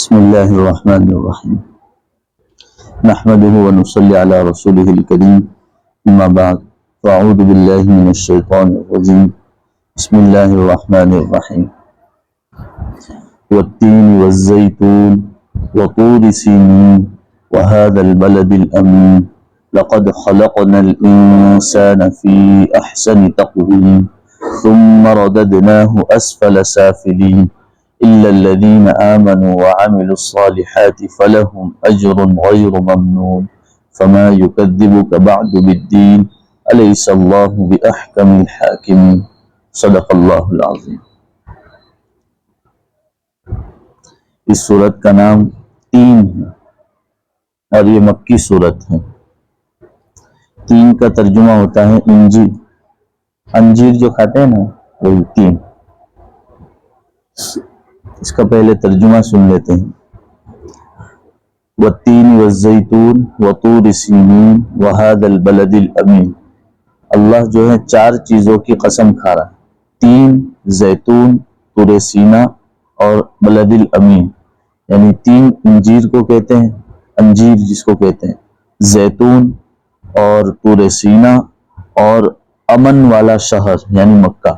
بسم الله الرحمن الرحيم نحمده ونصلي على رسوله الكريم أما بعد فأعوذ بالله من الشيطان الرجيم بسم الله الرحمن الرحيم والتين والزيتون وطور سينين وهذا البلد الأمين لقد خلقنا الإنسان في أحسن تقويم ثم رددناه أسفل سافلين إلا الذين آمنوا وعملوا الصالحات فلهم أجر غير ممنون فما يكذبك بعد بالدين أليس الله بأحكم الحاكمين صدق اللہ العظیم۔ اس سورت کا نام تین ہے اور یہ مکی سورت ہے۔ تین کا ترجمہ ہوتا ہے انجیر، انجیر جو کھاتے ہیں نا وہی تین۔ اس کا پہلے ترجمہ سن لیتے ہیں۔ والتین والزیتون وطور سینین وہذا البلد الامین۔ اللہ جو ہے چار چیزوں کی قسم کھا رہا ہے، تین، زیتون، طور سینا اور بلد الامین، یعنی تین انجیر کو کہتے ہیں، انجیر جس کو کہتے ہیں، زیتون اور طور سینا اور امن والا شہر یعنی مکہ۔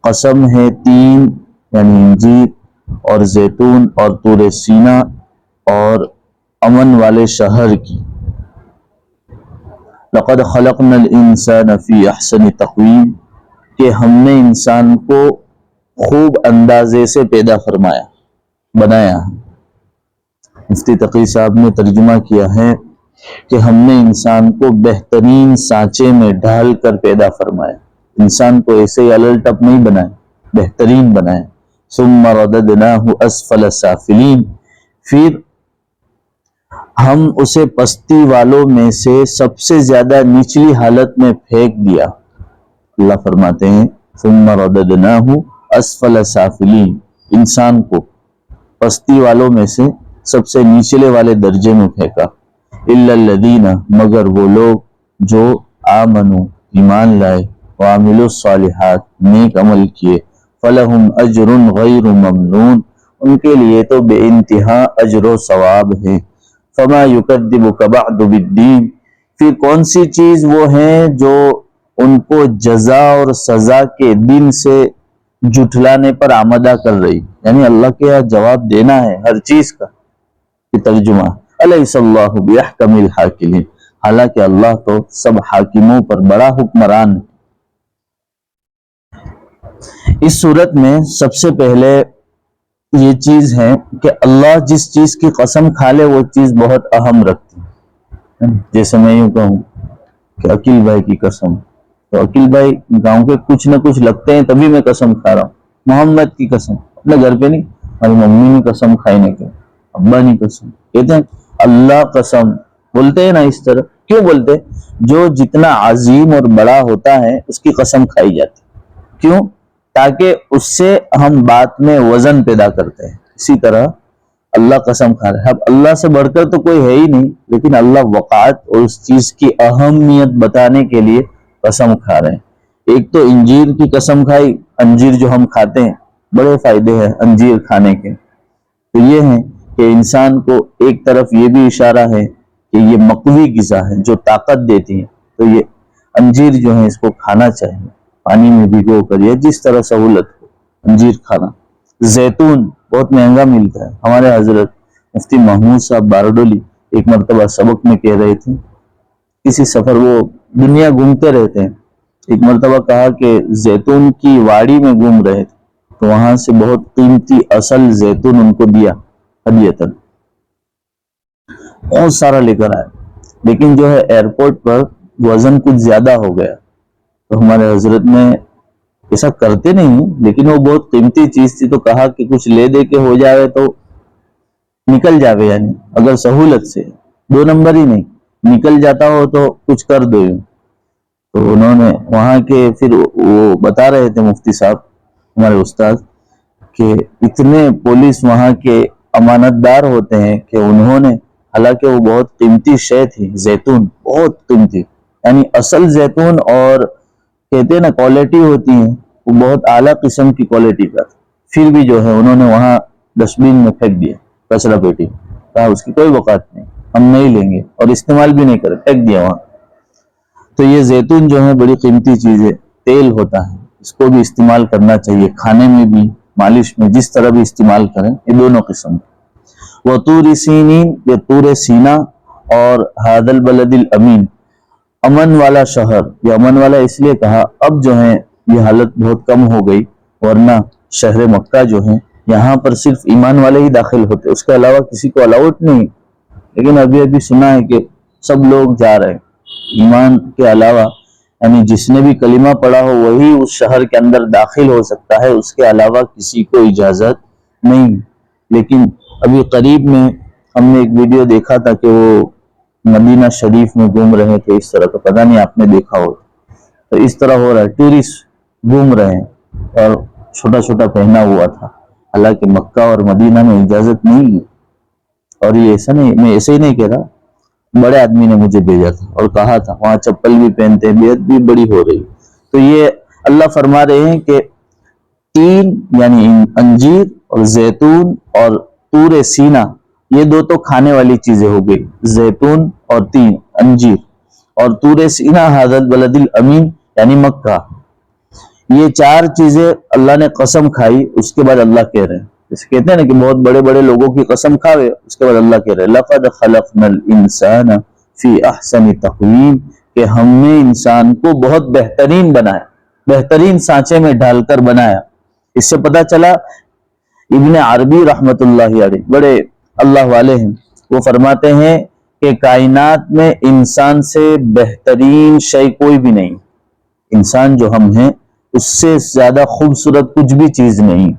قسم ہے تین یعنی انجیر اور زیتون اور طور سینا اور امن والے شہر کی۔ لقد خلقنا الانسان فی احسن تقویم، کہ ہم نے انسان کو خوب اندازے سے پیدا فرمایا، بنایا۔ مفتی تقی صاحب نے ترجمہ کیا ہے کہ ہم نے انسان کو بہترین سانچے میں ڈھال کر پیدا فرمایا، انسان کو ایسے ہی الل ٹپ نہیں بنایا، بہترین بنایا۔ ثم رددناہ اسفل سافلین، پھر ہم اسے پستی والوں میں سے سب سے زیادہ نچلی حالت میں پھینک دیا۔ اللہ فرماتے ہیں ثم رددناہ اسفل سافلین، انسان کو پستی والوں میں سے سب سے نیچلے والے درجے میں پھینکا۔ الا الذین، مگر وہ لوگ جو آمنوا، ایمان لائے، وعملوا الصالحات، نیک عمل کیے، فلہم اجر غیر ممنون، ان کے لیے تو بے انتہا اجر و ثواب ہے۔ فما یکذبک بعد بالدین، پھر کون سی چیز وہ ہیں جو ان کو جزا اور سزا کے دن سے جھٹلانے پر آمادہ کر رہی، یعنی اللہ کے یہاں جواب دینا ہے ہر چیز کا۔ یہ ترجمہ الیس اللہ باحکم الحاکمین، حالانکہ اللہ تو سب حاکموں پر بڑا حکمران ہے۔ اس صورت میں سب سے پہلے یہ چیز ہے کہ اللہ جس چیز کی قسم کھا لے وہ چیز بہت اہم رکھتی ہے۔ جیسے میں یوں کہوں کہ عقیل بھائی کی قسم، تو عقیل بھائی گاؤں کے کچھ نہ کچھ لگتے ہیں تبھی میں قسم کھا رہا ہوں۔ محمد کی قسم اپنے گھر پہ نہیں، ہماری ممی نے قسم کھائی نہیں، کہ ابا نے قسم، کہتے ہیں اللہ قسم، بولتے ہیں نا اس طرح۔ کیوں بولتے؟ جو جتنا عظیم اور بڑا ہوتا ہے اس کی قسم کھائی جاتی، کیوں؟ تاکہ اس سے ہم بات میں وزن پیدا کرتے ہیں۔ اسی طرح اللہ قسم کھا رہا ہے، اب اللہ سے بڑھ کر تو کوئی ہے ہی نہیں، لیکن اللہ وقعت اور اس چیز کی اہمیت بتانے کے لیے قسم کھا رہے ہیں۔ ایک تو انجیر کی قسم کھائی، انجیر جو ہم کھاتے ہیں، بڑے فائدے ہیں انجیر کھانے کے۔ تو یہ ہے کہ انسان کو ایک طرف یہ بھی اشارہ ہے کہ یہ مقوی غذا ہے جو طاقت دیتی ہے، تو یہ انجیر جو ہے اس کو کھانا چاہیے، پانی میں بھگو کر یا جس طرح سہولت ہو انجیر کھانا۔ زیتون بہت مہنگا ملتا ہے۔ ہمارے حضرت مفتی محمود صاحب باروڈولی ایک مرتبہ سبق میں کہہ رہے تھے، کسی سفر، وہ دنیا گھومتے رہتے ہیں، ایک مرتبہ کہا کہ زیتون کی واڑی میں گھوم رہے تھے تو وہاں سے بہت قیمتی اصل زیتون ان کو دیا ہدیتاً، بہت سارا لے کر آئے، لیکن جو ہے ایئرپورٹ پر وزن کچھ زیادہ ہو گیا۔ تو ہمارے حضرت نے ایسا کرتے نہیں ہیں، لیکن وہ بہت قیمتی چیز تھی تو کہا کہ کچھ لے دے کے ہو جاوے تو نکل جاوے، یعنی اگر سہولت سے، دو نمبر ہی نہیں، نکل جاتا ہو تو کچھ کر دو یوں۔ تو انہوں نے وہاں کے پھر وہ بتا رہے تھے مفتی صاحب ہمارے استاد کہ اتنے پولیس وہاں کے امانت دار ہوتے ہیں کہ انہوں نے، حالانکہ وہ بہت قیمتی شے تھی، زیتون بہت قیمتی، یعنی اصل زیتون اور کہتے ہیں نا کوالٹی ہوتی ہے، وہ بہت اعلیٰ قسم کی کوالٹی کا، پھر بھی جو ہے انہوں نے وہاں ڈسٹ بین میں پھینک دیا, کچرا پیٹی, کہا اس کی کوئی وقت نہیں, ہم نہیں لیں گے اور استعمال بھی نہیں کریں, پھینک دیا وہاں. تو یہ زیتون جو ہے بڑی قیمتی چیز ہے, تیل ہوتا ہے, اس کو بھی استعمال کرنا چاہیے, کھانے میں بھی, مالش میں, جس طرح بھی استعمال کریں, یہ دونوں قسم. وطور سینین, یہ طور سینا, اور ھذا البلد الامین, امن والا شہر. یہ امن والا اس لیے کہا, اب جو ہے یہ حالت بہت کم ہو گئی, ورنہ شہر مکہ جو ہے یہاں پر صرف ایمان والے ہی داخل ہوتے, اس کے علاوہ کسی کو الاؤٹ نہیں. لیکن ابھی سنا ہے کہ سب لوگ جا رہے ہیں ایمان کے علاوہ, یعنی جس نے بھی کلمہ پڑھا ہو وہی اس شہر کے اندر داخل ہو سکتا ہے, اس کے علاوہ کسی کو اجازت نہیں. لیکن ابھی قریب میں ہم نے ایک ویڈیو دیکھا تھا کہ وہ مدینہ شریف میں گھوم رہے تھے, اس طرح کا, پتہ نہیں آپ نے دیکھا ہو. تو اس طرح ہو رہا ہے, ٹورسٹ گھوم رہے ہیں اور چھوٹا چھوٹا پہنا ہوا تھا, حالانکہ مکہ اور مدینہ میں اجازت نہیں ہے. اور یہ ایسا نہیں, میں ایسے ہی نہیں کہہ رہا, بڑے آدمی نے مجھے بھیجا تھا اور کہا تھا وہاں چپل بھی پہنتے, بیعت بھی بڑی ہو رہی. تو یہ اللہ فرما رہے ہیں کہ تین یعنی انجیر اور زیتون اور طور سینا, یہ دو تو کھانے والی چیزیں ہو گئی, زیتون اور تین انجیر, اور طور سینا ھذا البلد الامین یعنی مکہ. یہ چار چیزیں اللہ نے قسم کھائی, اس کے بعد اللہ کہہ رہے ہیں, جیسے کہتے ہیں نا کہ بہت بڑے بڑے لوگوں کی قسم کھاوے, اس کے بعد اللہ کہہ رہے ہیں لقد خلقنا الانسان فی احسن تقویم, کہ ہم نے انسان کو بہت بہترین بنایا, بہترین سانچے میں ڈھال کر بنایا. اس سے پتہ چلا, ابن عربی رحمت اللہ علیہ بڑے اللہ والے ہیں, وہ فرماتے ہیں کہ کائنات میں انسان سے بہترین شے کوئی بھی نہیں. انسان جو ہم ہیں اس سے زیادہ خوبصورت کچھ بھی چیز نہیں,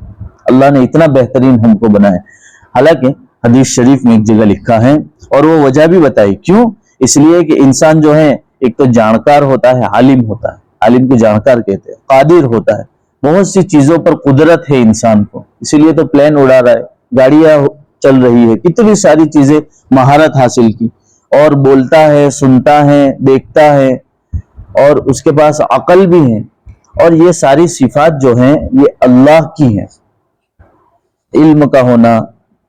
اللہ نے اتنا بہترین ہم کو بنایا. حالانکہ حدیث شریف میں ایک جگہ لکھا ہے, اور وہ وجہ بھی بتائی کیوں. اس لیے کہ انسان جو ہے ایک تو جانکار ہوتا ہے, عالم ہوتا ہے, عالم کو جانکار کہتے ہیں, قادر ہوتا ہے, بہت سی چیزوں پر قدرت ہے انسان کو, اسی لیے تو پلین اڑا رہا ہے, گاڑیاں چل رہی ہے, کتنی ساری چیزیں مہارت حاصل کی, اور بولتا ہے, سنتا ہے, دیکھتا ہے, اور اس کے پاس عقل بھی ہے. اور یہ ساری صفات جو ہیں یہ اللہ کی ہیں. علم کا ہونا,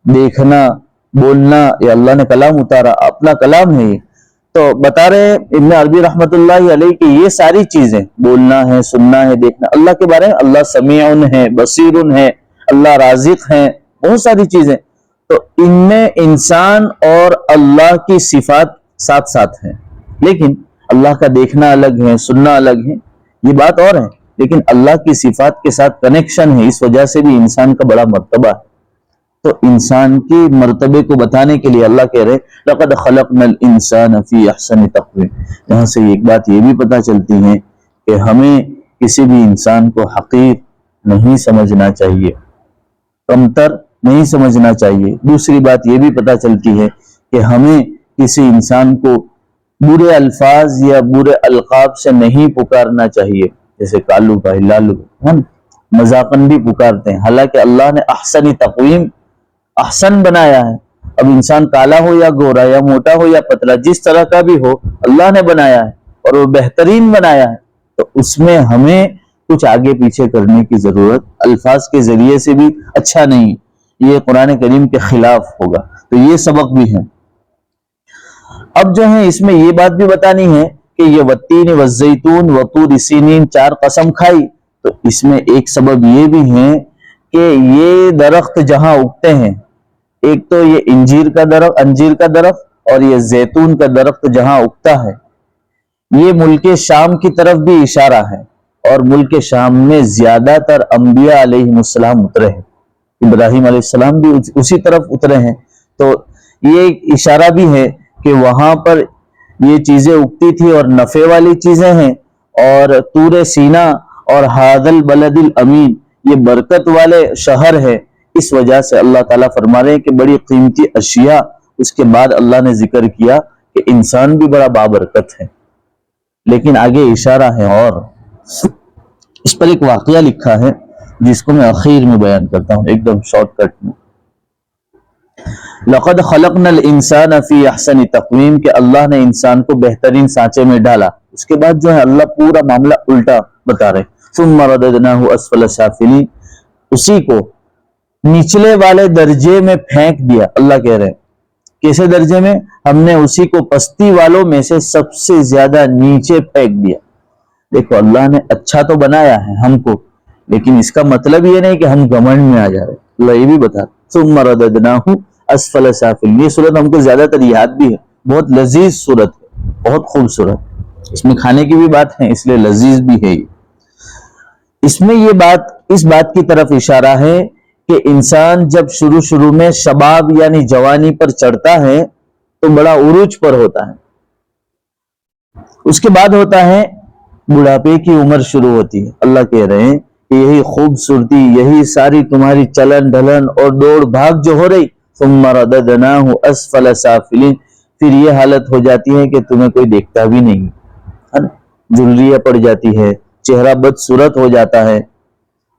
دیکھنا, بولنا, یہ اللہ نے کلام اتارا, اپنا کلام ہے یہ. تو بتا رہے ابن عربی رحمت اللہ علیہ کہ یہ ساری چیزیں, بولنا ہے, سننا ہے, دیکھنا, اللہ کے بارے میں, اللہ سمیع ہے, بصیر ہے, اللہ رازق ہے, بہت ساری چیزیں. تو ان میں انسان اور اللہ کی صفات ساتھ ساتھ ہیں, لیکن اللہ کا دیکھنا الگ ہے, سننا الگ ہے, یہ بات اور ہے, لیکن اللہ کی صفات کے ساتھ کنیکشن ہے, اس وجہ سے بھی انسان کا بڑا مرتبہ ہے. تو انسان کی مرتبے کو بتانے کے لیے اللہ کہہ رہے لقد خلقنا الانسان فی احسن تقویم. یہاں سے ایک بات یہ بھی پتہ چلتی ہے کہ ہمیں کسی بھی انسان کو حقیر نہیں سمجھنا چاہیے, کمتر نہیں سمجھنا چاہیے. دوسری بات یہ بھی پتہ چلتی ہے کہ ہمیں کسی انسان کو برے الفاظ یا برے القاب سے نہیں پکارنا چاہیے, جیسے کالو بھائی, لالو, ہم مذاقن بھی پکارتے ہیں, حالانکہ اللہ نے احسن تقویم, احسن بنایا ہے. اب انسان کالا ہو یا گورا یا موٹا ہو یا پتلا, جس طرح کا بھی ہو, اللہ نے بنایا ہے اور وہ بہترین بنایا ہے. تو اس میں ہمیں کچھ آگے پیچھے کرنے کی ضرورت الفاظ کے ذریعے سے بھی اچھا نہیں, یہ قرآن کریم کے خلاف ہوگا. تو یہ سبق بھی ہے. اب جو ہے اس میں یہ بات بھی بتانی ہے کہ یہ والتین والزیتون وطور سینین چار قسم کھائی, تو اس میں ایک سبب یہ بھی ہے کہ یہ درخت جہاں اگتے ہیں, ایک تو یہ انجیر کا درخت اور یہ زیتون کا درخت جہاں اگتا ہے, یہ ملک شام کی طرف بھی اشارہ ہے, اور ملک شام میں زیادہ تر انبیاء علیہ السلام اترے ہیں, ابراہیم علیہ السلام بھی اسی طرف اترے ہیں. تو یہ ایک اشارہ بھی ہے کہ وہاں پر یہ چیزیں اگتی تھی اور نفع والی چیزیں ہیں. اور طور سینا اور ھذا البلد الامین یہ برکت والے شہر ہے. اس وجہ سے اللہ تعالیٰ فرما رہے ہیں کہ بڑی قیمتی اشیاء, اس کے بعد اللہ نے ذکر کیا کہ انسان بھی بڑا بابرکت ہے, لیکن آگے اشارہ ہے. اور اس پر ایک واقعہ لکھا ہے جس کو میں اخیر میں بیان کرتا ہوں ایک دم شارٹ کٹ میں. لقد خلقنا الانسان فی احسن تقویم, کہ اللہ نے انسان کو بہترین سانچے میں ڈالا. اس کے بعد جو ہے اللہ پورا معاملہ الٹا بتا رہے, ثم رددناہ اسفل سافلین, اسی کو نچلے والے درجے میں پھینک دیا. اللہ کہہ رہے ہیں کیسے درجے میں؟ ہم نے اسی کو پستی والوں میں سے سب سے زیادہ نیچے پھینک دیا. دیکھو اللہ نے اچھا تو بنایا ہے ہم کو، لیکن اس کا مطلب یہ نہیں کہ ہم گھمنڈ میں آ جا رہے. اللہ یہ بھی بتا ثم رددناہ اسفل سافلین. یہ صورت ہم کو زیادہ تر یاد بھی ہے، بہت لذیذ صورت ہے، بہت خوبصورت. اس میں کھانے کی بھی بات ہے اس لیے لذیذ بھی ہے. اس میں یہ بات اس بات کی طرف اشارہ ہے کہ انسان جب شروع میں شباب یعنی جوانی پر چڑھتا ہے تو بڑا عروج پر ہوتا ہے. اس کے بعد ہوتا ہے بڑھاپے کی عمر شروع ہوتی ہے. اللہ کہہ رہے ہیں کہ یہی خوبصورتی، یہی ساری تمہاری چلن ڈھلن اور دوڑ بھاگ جو ہو رہی، ثم رددناہ اسفل سافلین، پھر یہ حالت ہو جاتی ہے کہ تمہیں کوئی دیکھتا بھی نہیں، جھریاں پڑ جاتی ہے، چہرہ بدصورت ہو جاتا ہے،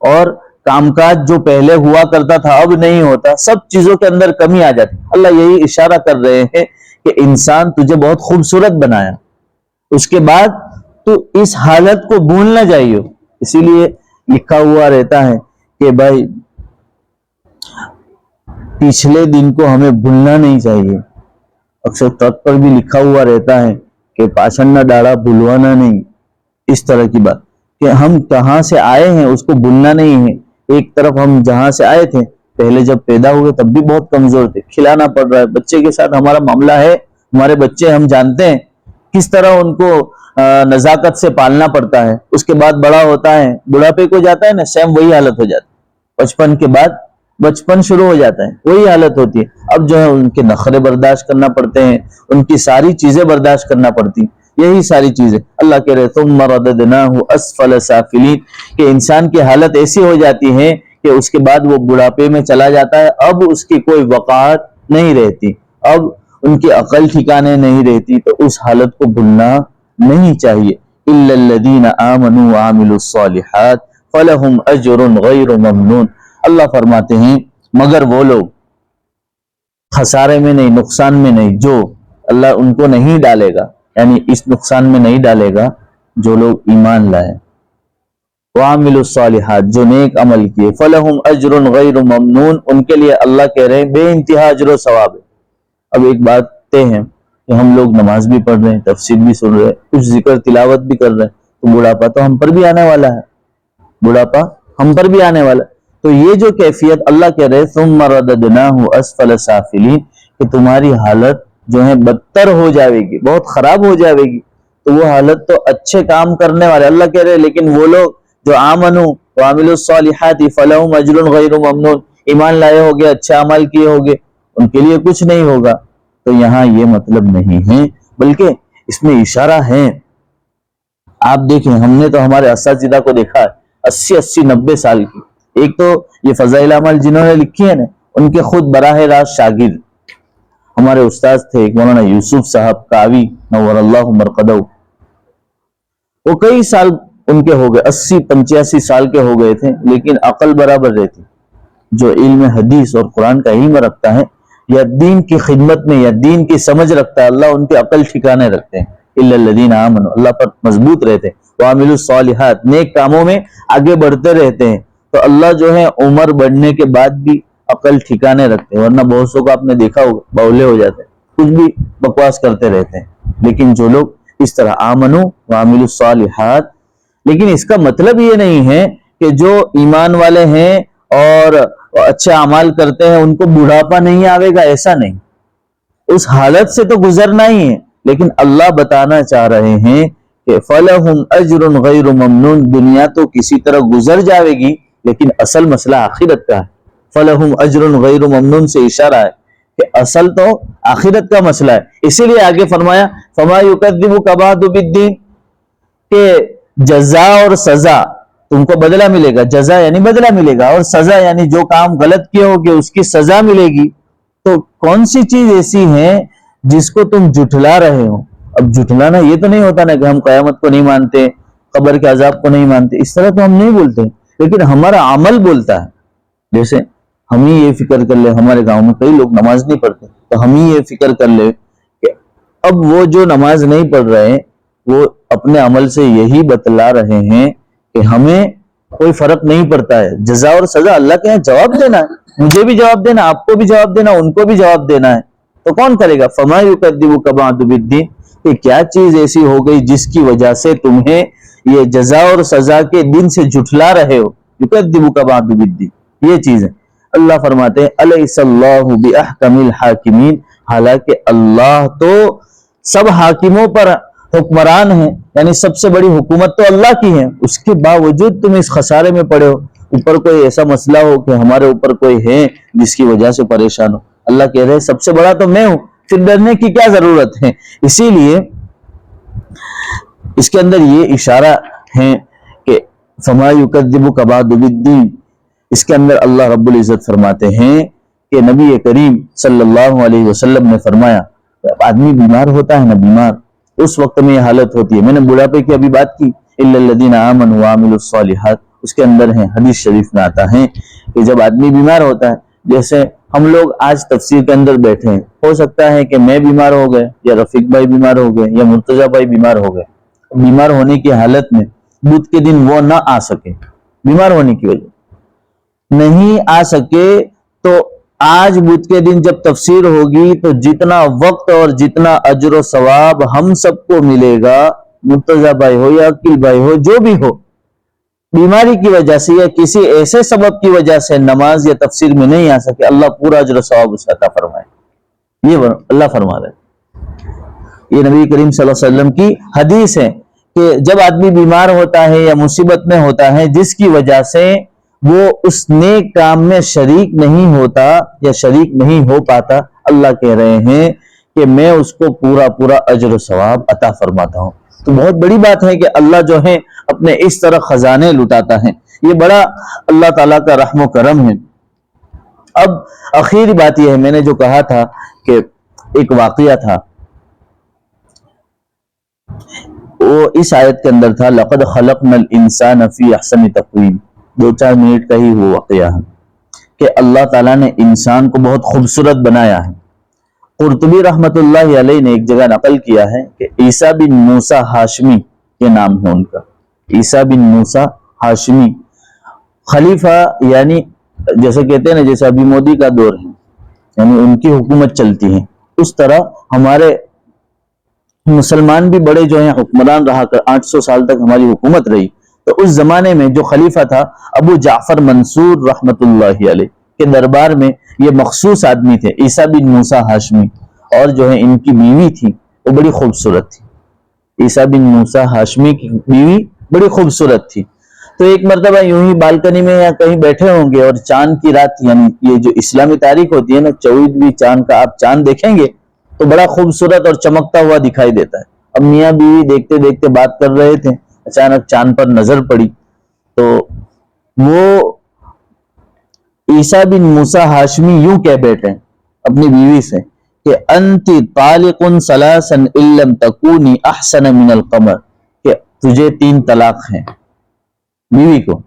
اور کام کاج جو پہلے ہوا کرتا تھا اب نہیں ہوتا، سب چیزوں کے اندر کمی آ جاتی. اللہ یہی اشارہ کر رہے ہیں کہ انسان تجھے بہت خوبصورت بنایا، اس کے بعد تو اس حالت کو بھول نہ جائیے. اسی لیے لکھا ہوا رہتا ہے کہ بھائی پچھلے دن کو ہمیں بھولنا نہیں چاہیے. اکثر تخت پر بھی لکھا ہوا رہتا ہے کہ پاچھڑ نہ ڈاڑا بھولوانا نہیں. اس طرح کی بات کہ ہم کہاں سے آئے ہیں اس کو بھولنا نہیں ہے. ایک طرف ہم جہاں سے آئے تھے، پہلے جب پیدا ہوئے تب بھی بہت کمزور تھے، کھلانا پڑ رہا ہے. بچے کے ساتھ ہمارا معاملہ ہے، ہمارے بچے ہم جانتے ہیں کس طرح ان کو نزاکت سے پالنا پڑتا ہے. اس کے بعد بڑا ہوتا ہے، بڑھاپے کو جاتا ہے نا، سیم وہی حالت ہو جاتی ہے. بچپن کے بعد بچپن شروع ہو جاتا ہے، وہی حالت ہوتی ہے. اب جو ہے ان کے نخرے برداشت کرنا پڑتے ہیں، ان کی ساری چیزیں برداشت کرنا پڑتی ہیں. یہی ساری چیزیں اللہ کہہ رہے ثم رددناہ اسفل سافلین، کہ انسان کی حالت ایسی ہو جاتی ہے کہ اس کے بعد وہ بڑھاپے میں چلا جاتا ہے. اب اس کی کوئی وقاحت نہیں رہتی، اب ان کی عقل ٹھکانے نہیں رہتی. تو اس حالت کو بھولنا نہیں چاہیے. الا الذین آمنوا وعملوا الصالحات فلہم اجر غیر ممنون. اللہ فرماتے ہیں مگر وہ لوگ خسارے میں نہیں، نقصان میں نہیں، جو اللہ ان کو نہیں ڈالے گا، یعنی اس نقصان میں نہیں ڈالے گا جو لوگ ایمان لائے، وعملوا الصالحات، جو نیک عمل کیے، فلہم اجر غیر ممنون، ان کے لیے اللہ کہہ رہے ہیں بے انتہا اجر و ثواب ہے. اب ایک بات طے ہے کہ ہم لوگ نماز بھی پڑھ رہے ہیں، تفسیر بھی سن رہے ہیں، کچھ ذکر تلاوت بھی کر رہے ہیں، تو بڑھاپا تو ہم پر بھی آنے والا ہے، بڑھاپا ہم پر بھی آنے والا ہے. تو یہ جو کیفیت اللہ کہہ رہے ثم رددناہ اسفل سافلین، کہ تمہاری حالت جو ہے بدتر ہو جاوے گی، بہت خراب ہو جاوے گی. تو وہ حالت تو اچھے کام کرنے والے اللہ کہہ رہے، لیکن وہ لوگ جو آمنوا وعملوا الصالحات فلہم اجر غیر ممنون، ایمان لائے ہوگے، اچھے عمل کیے ہوگے، ان کے لیے کچھ نہیں ہوگا. تو یہاں یہ مطلب نہیں ہے، بلکہ اس میں اشارہ ہے. آپ دیکھیں ہم نے تو ہمارے اساتذہ کو دیکھا ہے 80-90 سال کی. ایک تو یہ فضائل اعمال جنہوں نے لکھی ہے نا، ان کے خود براہ راست شاگرد ہمارے استاد تھے ایک مولانا یوسف صاحب کاوی نور اللہ مرقدہ. وہ کئی سال ان کے ہو گئے، 80-85 سال کے ہو گئے تھے، لیکن عقل برابر رہتی. جو علم حدیث اور قرآن کا علم رکھتا ہے یا دین کی خدمت میں یا دین کی سمجھ رکھتا ہے، اللہ ان کی عقل ٹھکانے رکھتے ہیں. الا الذین آمنوا، اللہ پر مضبوط رہتے ہیں، وعملوا الصالحات، نیک کاموں میں آگے بڑھتے رہتے ہیں. تو اللہ جو ہے عمر بڑھنے کے بعد بھی عقل ٹھکانے رکھتے ہیں. ورنہ بہت سو کو آپ نے دیکھا ہوگا باولے ہو جاتے ہیں، کچھ بھی بکواس کرتے رہتے ہیں. لیکن جو لوگ اس طرح آمنوا وعملوا الصالحات، لیکن اس کا مطلب یہ نہیں ہے کہ جو ایمان والے ہیں اور اچھے اعمال کرتے ہیں ان کو بڑھاپا نہیں آئے گا، ایسا نہیں. اس حالت سے تو گزرنا ہی ہے، لیکن اللہ بتانا چاہ رہے ہیں کہ فَلَهُمْ أَجْرٌ غَيْرُ مَمْنُونَ، دنیا تو کسی طرح گزر جاوے گی، لیکن اصل مسئلہ آخرت کا ہے. فَلَهُمْ أَجْرٌ غَيْرُ مَمْنُونَ سے اشارہ ہے کہ اصل تو آخرت کا مسئلہ ہے. اسی لیے آگے فرمایا فَمَا يُكَذِّبُكَ بَعْدُ بِالدِّينِ، کہ جزا اور سزا تم کو بدلہ ملے گا. جزا یعنی بدلہ ملے گا، اور سزا یعنی جو کام غلط کیے ہوگے اس کی سزا ملے گی. تو کون سی چیز ایسی ہے جس کو تم جھٹلا رہے ہو؟ اب جھٹلانا یہ تو نہیں ہوتا نا کہ ہم قیامت کو نہیں مانتے، قبر کے عذاب کو نہیں مانتے، اس طرح تو ہم نہیں بولتے، لیکن ہمارا عمل بولتا ہے. جیسے ہم ہی یہ فکر کر لے، ہمارے گاؤں میں کئی لوگ نماز نہیں پڑھتے، تو ہم ہی یہ فکر کر لے کہ اب وہ جو نماز نہیں پڑھ رہے وہ اپنے عمل سے یہی بتلا رہے ہیں کہ ہمیں کوئی فرق نہیں پڑتا ہے، جزا اور سزا اللہ کے یہاں جواب دینا ہے. مجھے بھی جواب دینا، آپ کو بھی جواب دینا، ان کو بھی جواب دینا ہے، تو کون کرے گا؟ فما یکذبک بعد بالدین، کہ کیا چیز ایسی ہو گئی جس کی وجہ سے تمہیں یہ جزا اور سزا کے دن سے جھٹلا رہے ہو؟ یکذبک بعد بالدین، یہ چیز ہے۔ اللہ فرماتے ہیں الیس اللہ باحکم الحاکمین، حالانکہ اللہ تو سب حاکموں پر حکمران ہیں، یعنی سب سے بڑی حکومت تو اللہ کی ہے، اس کے باوجود تم اس خسارے میں پڑے ہو، اوپر کوئی ایسا مسئلہ ہو کہ ہمارے اوپر کوئی ہے جس کی وجہ سے پریشان ہو۔ اللہ کہہ رہے سب سے بڑا تو میں ہوں، پھر ڈرنے کی کیا ضرورت ہے؟ اسی لیے اس کے اندر یہ اشارہ ہے کہ فما یکذبک بعد بالدین، اس کے اندر اللہ رب العزت فرماتے ہیں کہ نبی کریم صلی اللہ علیہ وسلم نے فرمایا، آدمی بیمار ہوتا ہے نا، بیمار اس وقت میں یہ حالت ہوتی ہے۔ میں نے بڑھاپے کی ابھی بات کی، الا الذین آمنوا وعملوا الصالحات، اس کے اندر ہے، حدیث شریف میں آتا ہے کہ جب آدمی بیمار ہوتا ہے، جیسے ہم لوگ آج تفسیر کے اندر بیٹھے ہیں، ہو سکتا ہے کہ میں بیمار ہو گئے، یا رفیق بھائی بیمار ہو گئے، یا مرتضی بھائی بیمار ہو گئے، بیمار ہونے کی حالت میں بدھ کے دن وہ نہ آ سکے، بیمار ہونے کی وجہ نہیں آ سکے، تو آج بدھ کے دن جب تفسیر ہوگی تو جتنا وقت اور جتنا اجر و ثواب ہم سب کو ملے گا، مرتضی بھائی ہو یا عقیل بھائی ہو، جو بھی ہو، بیماری کی وجہ سے یا کسی ایسے سبب کی وجہ سے نماز یا تفسیر میں نہیں آ سکے، اللہ پورا اجر و ثواب اس عطا فرمائے۔ یہ اللہ فرما رہا ہے، یہ نبی کریم صلی اللہ علیہ وسلم کی حدیث ہے کہ جب آدمی بیمار ہوتا ہے یا مصیبت میں ہوتا ہے جس کی وجہ سے وہ اس نیک کام میں شریک نہیں ہوتا یا شریک نہیں ہو پاتا، اللہ کہہ رہے ہیں کہ میں اس کو پورا پورا اجر و ثواب عطا فرماتا ہوں۔ تو بہت بڑی بات ہے کہ اللہ جو ہے اپنے اس طرح خزانے لٹاتا ہے، یہ بڑا اللہ تعالیٰ کا رحم و کرم ہے۔ اب آخری بات یہ ہے، میں نے جو کہا تھا کہ ایک واقعہ تھا، وہ اس آیت کے اندر تھا، لقد خلقنا الانسان فی احسن تقویم، 2-4 منٹ کا ہی وہ واقعہ ہے کہ اللہ تعالیٰ نے انسان کو بہت خوبصورت بنایا ہے۔ قرطبی رحمت اللہ علیہ نے ایک جگہ نقل کیا ہے کہ عیسیٰ بن موسیٰ ہاشمی کے نام ہے ان کا، عیسیٰ بن موسیٰ ہاشمی، خلیفہ، یعنی جیسے کہتے ہیں نا، جیسے ابھی مودی کا دور ہے، یعنی ان کی حکومت چلتی ہے، اس طرح ہمارے مسلمان بھی بڑے جو ہیں حکمران رہا کر 800 سال تک ہماری حکومت رہی۔ تو اس زمانے میں جو خلیفہ تھا ابو جعفر منصور رحمت اللہ علیہ کے دربار میں یہ مخصوص آدمی تھے، عیسیٰ بن موسیٰ ہاشمی، اور جو ہے ان کی بیوی تھی وہ بڑی خوبصورت تھی، عیسیٰ بن موسیٰ ہاشمی کی بیوی بڑی خوبصورت تھی۔ تو ایک مرتبہ یوں ہی بالکنی میں یا کہیں بیٹھے ہوں گے اور چاند کی رات، یعنی یہ جو اسلامی تاریخ ہوتی ہے نا، 24ویں چاند کا آپ چاند دیکھیں گے تو بڑا خوبصورت اور چمکتا ہوا دکھائی دیتا ہے۔ اب میاں بیوی دیکھتے دیکھتے بات کر رہے تھے، اچانک چاند پر نظر پڑی، تو وہ عیسیٰ بن موسیٰ ہاشمی یوں کہہ بیٹھے اپنی بیوی سے کہ انت طالق ثلاثا ان لم تکونی احسن من القمر، کہ تجھے 3 طلاق ہیں۔ بیوی کو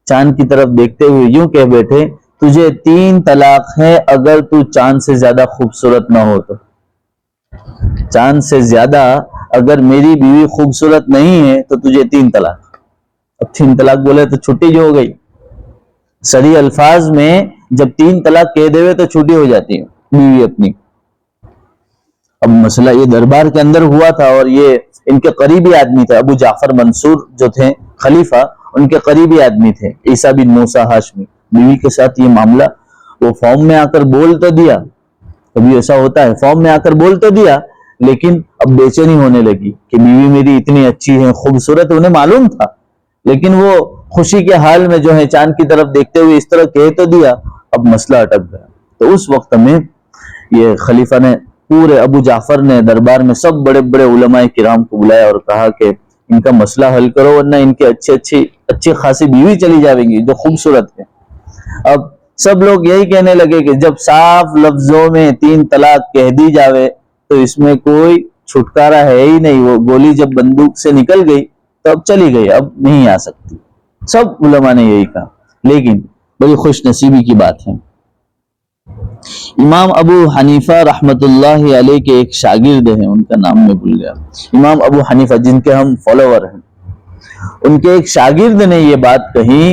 چاند کی طرف دیکھتے ہوئے یوں کہہ بیٹھے، تجھے 3 طلاق ہے اگر تو چاند سے زیادہ خوبصورت نہ ہو تو، چاند سے زیادہ اگر میری بیوی خوبصورت نہیں ہے تو تجھے 3 طلاق۔ اب 3 طلاق بولے تو چھٹی جو ہو گئی، سری الفاظ میں جب 3 طلاق کہہ دے تو چھٹی ہو جاتی ہے بیوی اپنی۔ اب مسئلہ یہ دربار کے اندر ہوا تھا، اور یہ ان کے قریبی آدمی تھے، ابو جعفر منصور جو تھے خلیفہ، ان کے قریبی آدمی تھے عیسیٰ بن موسیٰ ہاشمی۔ بیوی کے ساتھ یہ معاملہ، وہ فارم میں آ کر بول تو دیا، کبھی ایسا ہوتا ہے فارم میں آ کر بول تو دیا، لیکن اب بے چینی ہونے لگی کہ بیوی میری اتنی اچھی ہے، خوبصورت، انہیں معلوم تھا، لیکن وہ خوشی کے حال میں جو ہے چاند کی طرف دیکھتے ہوئے اس طرح کہہ تو دیا، اب مسئلہ اٹک گیا۔ تو اس وقت میں یہ خلیفہ نے، پورے ابو جعفر نے دربار میں سب بڑے بڑے علماء کرام کو بلایا اور کہا کہ ان کا مسئلہ حل کرو، ورنہ ان کی اچھی خاصی بیوی چلی جائیں گی جو خوبصورت ہے۔ اب سب لوگ یہی کہنے لگے کہ جب صاف لفظوں میں 3 طلاق کہہ دی جاوے تو اس میں کوئی چھٹکارا ہے ہی نہیں، وہ گولی جب بندوق سے نکل گئی تو اب چلی گئی، اب نہیں آ سکتی۔ سب علماء نے یہی کہا، لیکن بڑی خوش نصیبی کی بات ہے، امام ابو حنیفہ رحمت اللہ علیہ کے ایک شاگرد ہیں، ان کا نام میں بھول گیا، امام ابو حنیفہ جن کے ہم فالوور ہیں، ان کے ایک شاگرد نے یہ بات کہی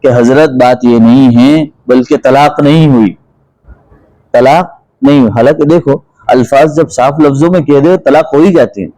کہ حضرت بات یہ نہیں ہے بلکہ طلاق نہیں ہوئی، طلاق نہیں ہوئی. حالانکہ دیکھو الفاظ جب صاف لفظوں میں کہہ دے طلاق ہو ہی جاتی ہیں،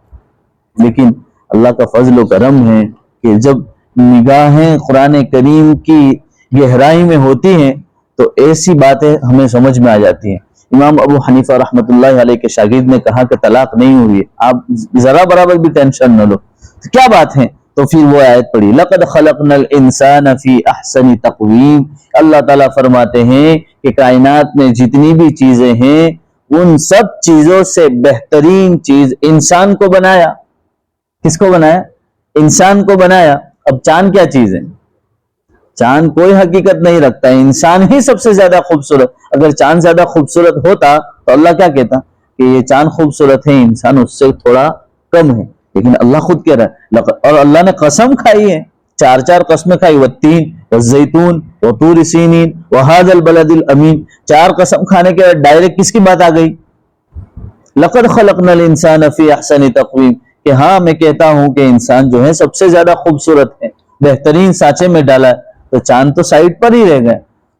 لیکن اللہ کا فضل و کرم ہے کہ جب نگاہیں قرآن کریم کی گہرائی میں ہوتی ہیں تو ایسی باتیں ہمیں سمجھ میں آ جاتی ہیں. امام ابو حنیفہ رحمۃ اللہ علیہ کے شاگرد نے کہا کہ طلاق نہیں ہوئی، آپ ذرا برابر بھی ٹینشن نہ لو. تو کیا بات ہے؟ تو پھر وہ آیت پڑھی لَقَدْ خَلَقْنَا الْإِنسَانَ فِي أَحْسَنِ تَقْوِيمٍ. اللہ تعالیٰ فرماتے ہیں کہ کائنات میں جتنی بھی چیزیں ہیں ان سب چیزوں سے بہترین چیز انسان کو بنایا. کس کو بنایا؟ انسان کو بنایا. اب چاند کیا چیز ہے؟ چاند کوئی حقیقت نہیں رکھتا ہے، انسان ہی سب سے زیادہ خوبصورت. اگر چاند زیادہ خوبصورت ہوتا تو اللہ کیا کہتا کہ یہ چاند خوبصورت ہے، انسان اس سے تھوڑا کم ہے. لیکن اللہ خود کہہ رہا ہے، اور اللہ نے قسم کھائی ہے، چار قسمیں کھائی، والتین والزیتون وطور سینین وہذا البلد الامین. چار قسم کھانے کے بعد ڈائریکٹ کس کی بات آ گئی؟ لقد خلقنا الانسان فی احسن تقویم، کہ ہاں میں کہتا ہوں کہ انسان جو ہے سب سے زیادہ خوبصورت ہے، بہترین سانچے میں ڈالا ہے. تو چاند تو سائڈ پر ہی رہ گئے.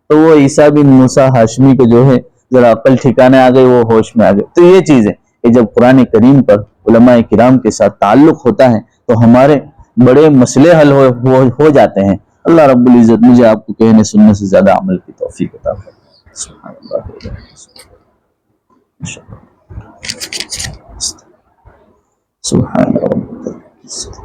تو وہ عیسیٰ بن موسیٰ ہاشمی کو جو ہے ذرا عقل ٹھکانے آ گئی، وہ ہوش میں آ گئے. تو یہ چیز ہے کہ جب قرآن کریم پر علماء کرام کے ساتھ تعلق ہوتا ہے تو ہمارے بڑے مسئلے حل ہو جاتے ہیں. اللہ رب العزت مجھے آپ کو کہنے سننے سے زیادہ عمل کی توفیق عطا فرمائے. سبحان اللہ، سبحان اللہ.